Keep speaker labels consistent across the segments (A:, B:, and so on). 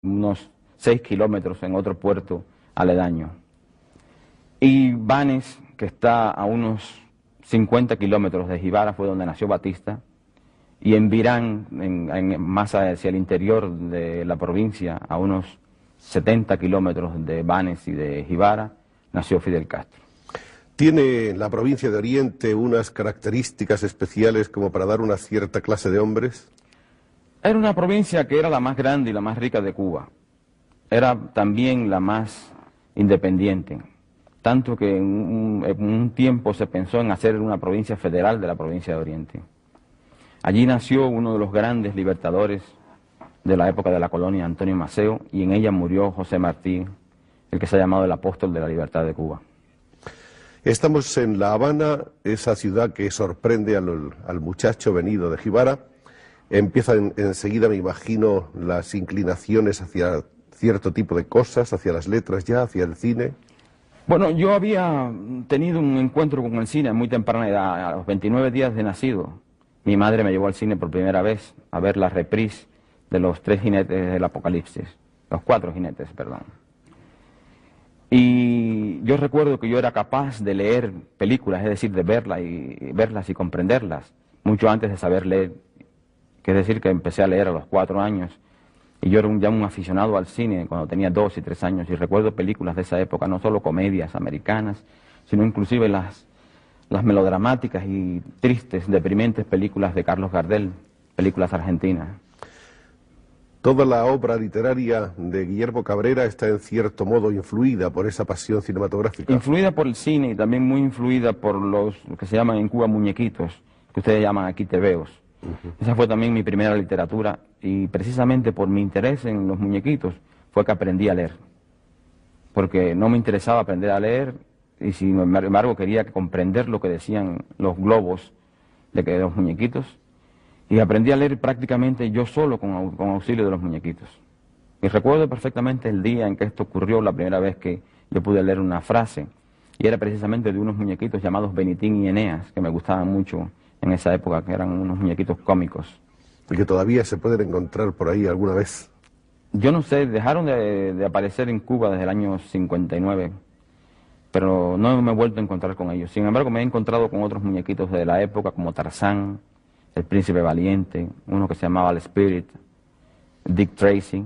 A: unos 6 kilómetros en otro puerto aledaño. Y Banes, que está a unos 50 kilómetros de Jibara, fue donde nació Batista, y en Virán, más hacia el interior de la provincia, a unos 70 kilómetros de Banes y de Jibara, nació Fidel Castro.
B: ¿Tiene la provincia de Oriente unas características especiales como para dar una cierta clase de hombres?
A: Era una provincia que era la más grande y la más rica de Cuba. Era también la más independiente, tanto que en un tiempo se pensó en hacer una provincia federal de la provincia de Oriente. Allí nació uno de los grandes libertadores de la época de la colonia, Antonio Maceo, y en ella murió José Martí, el que se ha llamado el apóstol de la libertad de Cuba.
B: Estamos en La Habana, esa ciudad que sorprende al muchacho venido de Jibara. Empiezan enseguida, me imagino, las inclinaciones hacia cierto tipo de cosas, hacia las letras ya, hacia el cine.
A: Bueno, yo había tenido un encuentro con el cine a muy temprana edad, a los 29 días de nacido. Mi madre me llevó al cine por primera vez a ver la reprise de los 3 jinetes del Apocalipsis, los 4 jinetes, perdón. Y yo recuerdo que yo era capaz de leer películas, es decir, de verlas y comprenderlas, mucho antes de saber leer. Que es decir, que empecé a leer a los 4 años, y yo era ya un aficionado al cine cuando tenía 2 y 3 años, y recuerdo películas de esa época, no solo comedias americanas, sino inclusive las melodramáticas y tristes, deprimentes películas de Carlos Gardel, películas argentinas.
B: Toda la obra literaria de Guillermo Cabrera está en cierto modo influida por esa pasión cinematográfica.
A: Influida por el cine y también muy influida por lo que se llaman en Cuba muñequitos, que ustedes llaman aquí tebeos. Esa fue también mi primera literatura, y precisamente por mi interés en los muñequitos fue que aprendí a leer. Porque no me interesaba aprender a leer, y sin embargo quería comprender lo que decían los globos de los muñequitos, y aprendí a leer prácticamente yo solo con auxilio de los muñequitos. Y recuerdo perfectamente el día en que esto ocurrió, la primera vez que yo pude leer una frase, y era precisamente de unos muñequitos llamados Benitín y Eneas, que me gustaban mucho en esa época, que eran unos muñequitos cómicos.
B: Y que todavía se pueden encontrar por ahí alguna vez.
A: Yo no sé, dejaron de aparecer en Cuba desde el año 59, pero no me he vuelto a encontrar con ellos. Sin embargo, me he encontrado con otros muñequitos de la época, como Tarzán, El Príncipe Valiente, uno que se llamaba El Spirit, Dick Tracy.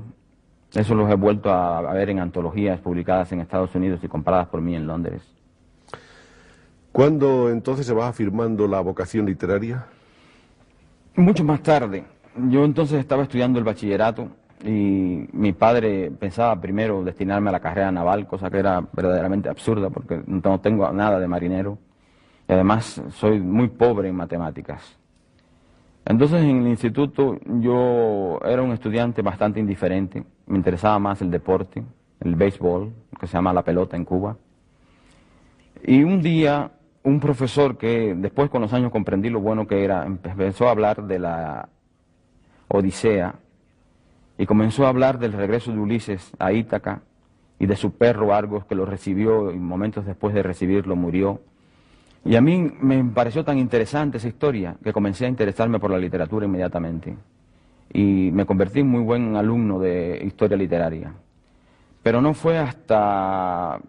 A: Eso los he vuelto a ver en antologías publicadas en Estados Unidos y compradas por mí en Londres.
B: ¿Cuándo entonces se va afirmando la vocación literaria?
A: Mucho más tarde. Yo entonces estaba estudiando el bachillerato y mi padre pensaba primero destinarme a la carrera naval, cosa que era verdaderamente absurda porque no tengo nada de marinero. Y además soy muy pobre en matemáticas. Entonces en el instituto yo era un estudiante bastante indiferente. Me interesaba más el deporte, el béisbol, que se llama la pelota en Cuba. Y un día un profesor que después con los años comprendí lo bueno que era, empezó a hablar de la Odisea y comenzó a hablar del regreso de Ulises a Ítaca y de su perro Argos, que lo recibió y momentos después de recibirlo murió. Y a mí me pareció tan interesante esa historia que comencé a interesarme por la literatura inmediatamente y me convertí en muy buen alumno de historia literaria. Pero no fue hasta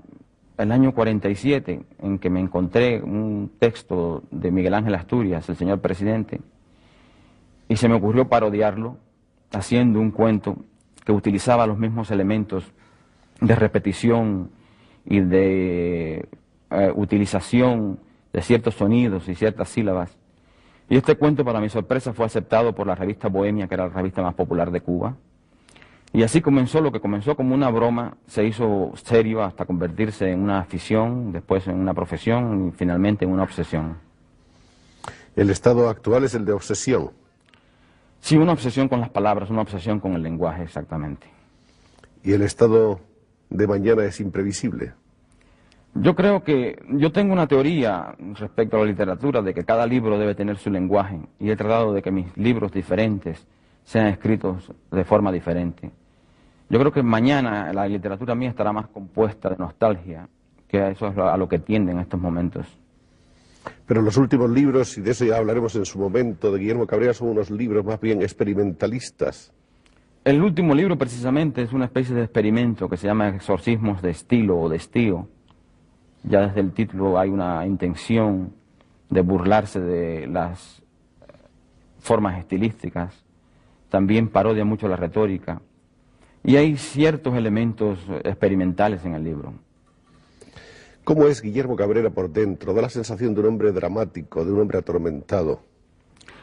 A: el año 47, en que me encontré un texto de Miguel Ángel Asturias, el señor presidente, y se me ocurrió parodiarlo, haciendo un cuento que utilizaba los mismos elementos de repetición y de utilización de ciertos sonidos y ciertas sílabas. Y este cuento, para mi sorpresa, fue aceptado por la revista Bohemia, que era la revista más popular de Cuba. Y así comenzó, lo que comenzó como una broma, se hizo serio hasta convertirse en una afición, después en una profesión y finalmente en una obsesión.
B: ¿El estado actual es el de obsesión?
A: Sí, una obsesión con las palabras, una obsesión con el lenguaje, exactamente.
B: ¿Y el estado de mañana es imprevisible?
A: Yo creo que, yo tengo una teoría respecto a la literatura de que cada libro debe tener su lenguaje, y he tratado de que mis libros diferentes sean escritos de forma diferente. Yo creo que mañana la literatura mía estará más compuesta de nostalgia, que eso es a lo que tiende en estos momentos.
B: Pero los últimos libros, y de eso ya hablaremos en su momento, de Guillermo Cabrera, son unos libros más bien experimentalistas.
A: El último libro precisamente es una especie de experimento que se llama Exorcismos de estilo o de estío. Ya desde el título hay una intención de burlarse de las formas estilísticas. También parodia mucho la retórica. Y hay ciertos elementos experimentales en el libro.
B: ¿Cómo es Guillermo Cabrera por dentro? Da la sensación de un hombre dramático, de un hombre atormentado.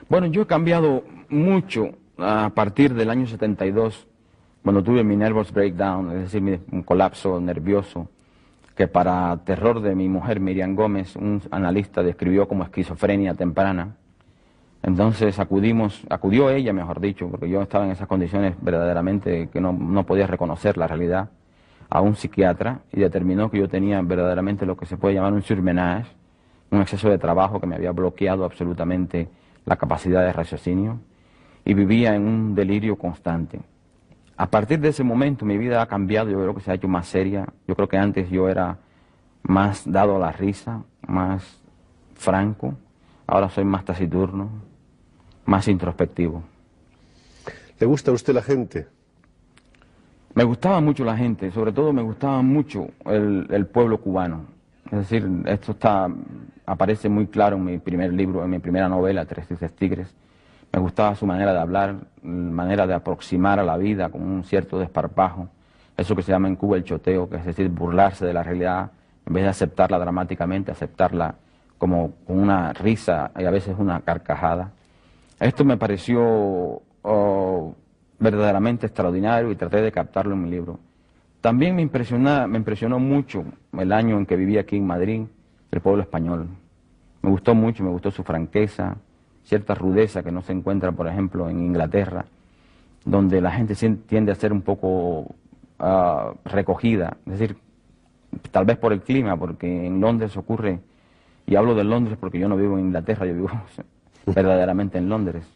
A: Bueno, yo he cambiado mucho a partir del año 72, cuando tuve mi nervous breakdown, es decir, un colapso nervioso, que para terror de mi mujer Miriam Gómez, un analista describió como esquizofrenia temprana. Entonces acudió ella, mejor dicho, porque yo estaba en esas condiciones verdaderamente que no podía reconocer la realidad, a un psiquiatra, y determinó que yo tenía verdaderamente lo que se puede llamar un surmenage, un exceso de trabajo que me había bloqueado absolutamente la capacidad de raciocinio, y vivía en un delirio constante. A partir de ese momento mi vida ha cambiado, yo creo que se ha hecho más seria. Yo creo que antes yo era más dado a la risa, más franco, ahora soy más taciturno, más introspectivo.
B: ¿Le gusta a usted la gente?
A: Me gustaba mucho la gente, sobre todo me gustaba mucho el pueblo cubano. Es decir, esto aparece muy claro en mi primer libro, en mi primera novela, Tres Tristes Tigres. Me gustaba su manera de hablar, manera de aproximar a la vida con un cierto desparpajo. Eso que se llama en Cuba el choteo, que es decir, burlarse de la realidad, en vez de aceptarla dramáticamente, aceptarla como con una risa y a veces una carcajada. Esto me pareció verdaderamente extraordinario y traté de captarlo en mi libro. También me impresionó mucho el año en que viví aquí en Madrid, el pueblo español. Me gustó mucho, me gustó su franqueza, cierta rudeza que no se encuentra, por ejemplo, en Inglaterra, donde la gente tiende a ser un poco recogida, es decir, tal vez por el clima, porque en Londres ocurre, y hablo de Londres porque yo no vivo en Inglaterra, yo vivo verdaderamente en Londres.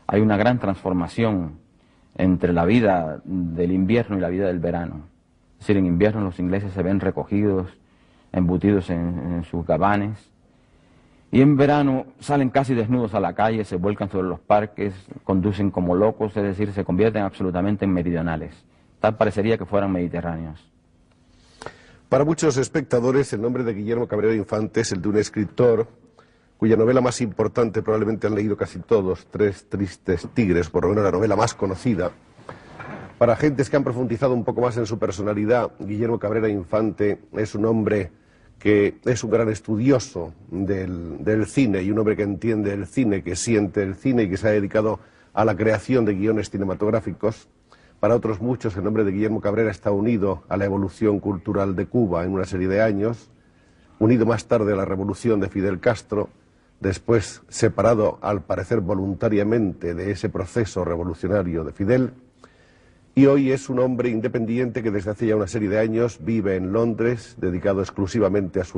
A: Hay una gran transformación entre la vida del invierno y la vida del verano. Es decir, en invierno los ingleses se ven recogidos, embutidos en sus gabanes, y en verano salen casi desnudos a la calle, se vuelcan sobre los parques, conducen como locos, es decir, se convierten absolutamente en meridionales. Tal parecería que fueran mediterráneos.
B: Para muchos espectadores, el nombre de Guillermo Cabrera Infante es el de un escritor cuya novela más importante probablemente han leído casi todos, Tres Tristes Tigres, por lo menos la novela más conocida. Para gentes que han profundizado un poco más en su personalidad, Guillermo Cabrera Infante es un hombre que es un gran estudioso del cine y un hombre que entiende el cine, que siente el cine y que se ha dedicado a la creación de guiones cinematográficos. Para otros muchos, el nombre de Guillermo Cabrera está unido a la evolución cultural de Cuba en una serie de años, unido más tarde a la revolución de Fidel Castro, después separado, al parecer voluntariamente, de ese proceso revolucionario de Fidel, y hoy es un hombre independiente que desde hace ya una serie de años vive en Londres, dedicado exclusivamente a su